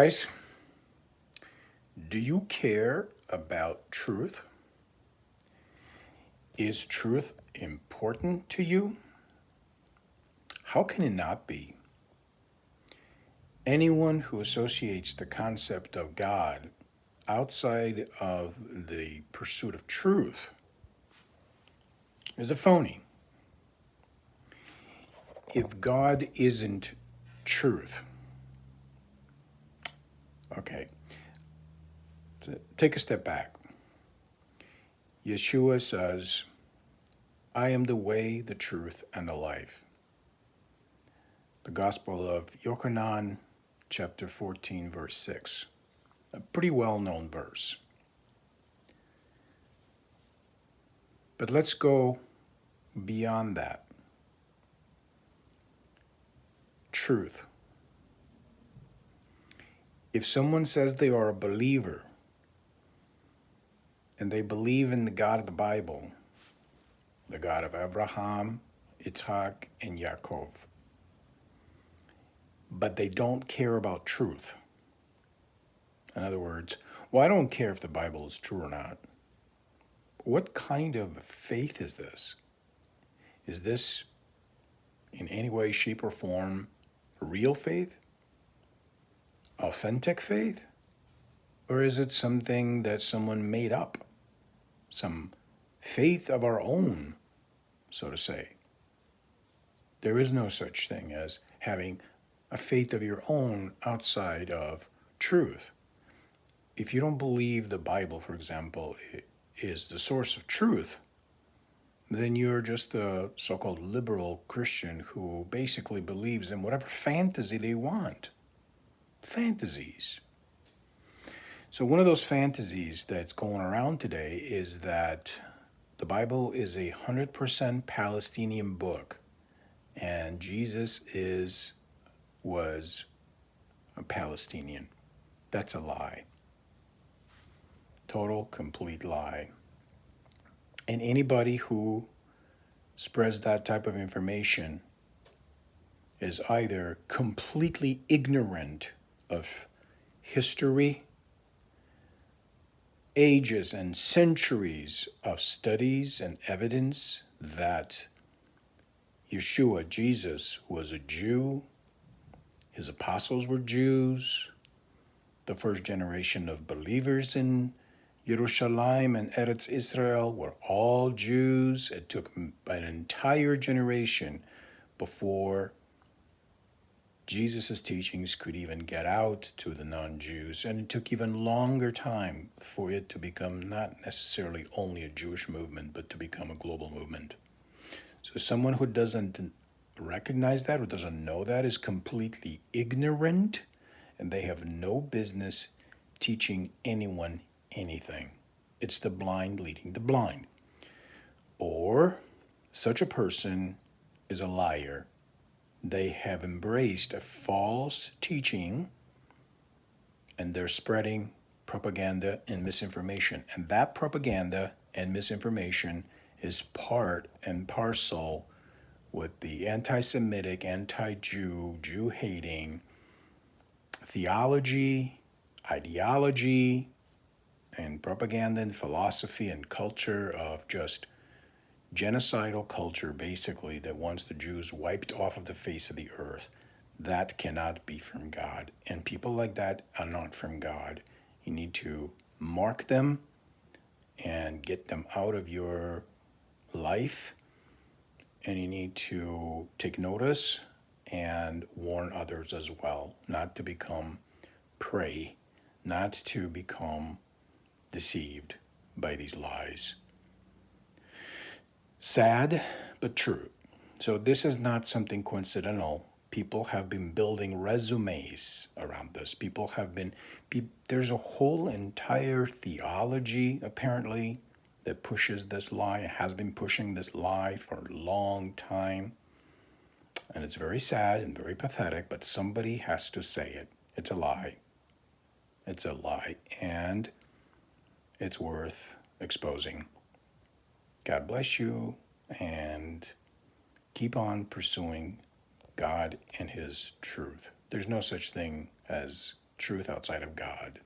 Guys, do you care about truth? Is truth important to you? How can it not be? Anyone who associates the concept of God outside of the pursuit of truth is a phony. If God isn't truth, okay, take a step back. Yeshua says, I am the way, the truth, and the life. The Gospel of Yochanan, chapter 14, verse 6. A pretty well-known verse. But let's go beyond that. Truth. If someone says they are a believer and they believe in the God of the Bible, the God of Abraham, Yitzhak, and Yaakov, but they don't care about truth. In other words, well, I don't care if the Bible is true or not. What kind of faith is this? Is this in any way, shape, or form real faith? Authentic faith? Or is it something that someone made up? Some faith of our own, so to say. There is no such thing as having a faith of your own outside of truth. If you don't believe the Bible, for example, is the source of truth, then you're just a so-called liberal Christian who basically believes in whatever fantasy they want. Fantasies. So one of those fantasies that's going around today is that the Bible is a 100% Palestinian book, and Jesus was a Palestinian. That's a lie. Total, complete lie. And anybody who spreads that type of information is either completely ignorant of history, ages and centuries of studies and evidence that Yeshua, Jesus, was a Jew, his apostles were Jews, the first generation of believers in Jerusalem and Eretz Israel were all Jews. It took an entire generation before Jesus' teachings could even get out to the non-Jews, and it took even longer time for it to become not necessarily only a Jewish movement, but to become a global movement. So someone who doesn't recognize that or doesn't know that is completely ignorant, and they have no business teaching anyone anything. It's the blind leading the blind. Or such a person is a liar. They have embraced a false teaching and they're spreading propaganda and misinformation. And that propaganda and misinformation is part and parcel with the anti-Semitic, anti-Jew, Jew-hating theology, ideology, and propaganda and philosophy and culture of just genocidal culture, basically, that wants the Jews wiped off of the face of the earth. That cannot be from God. And people like that are not from God. You need to mark them and get them out of your life. And you need to take notice and warn others as well, not to become prey, not to become deceived by these lies. Sad, but true. So this is not something coincidental. People have been building resumes around this. There's a whole entire theology, apparently, that pushes this lie, has been pushing this lie for a long time. And it's very sad and very pathetic, but somebody has to say it. It's a lie. It's a lie, and it's worth exposing. God bless you, and keep on pursuing God and his truth. There's no such thing as truth outside of God.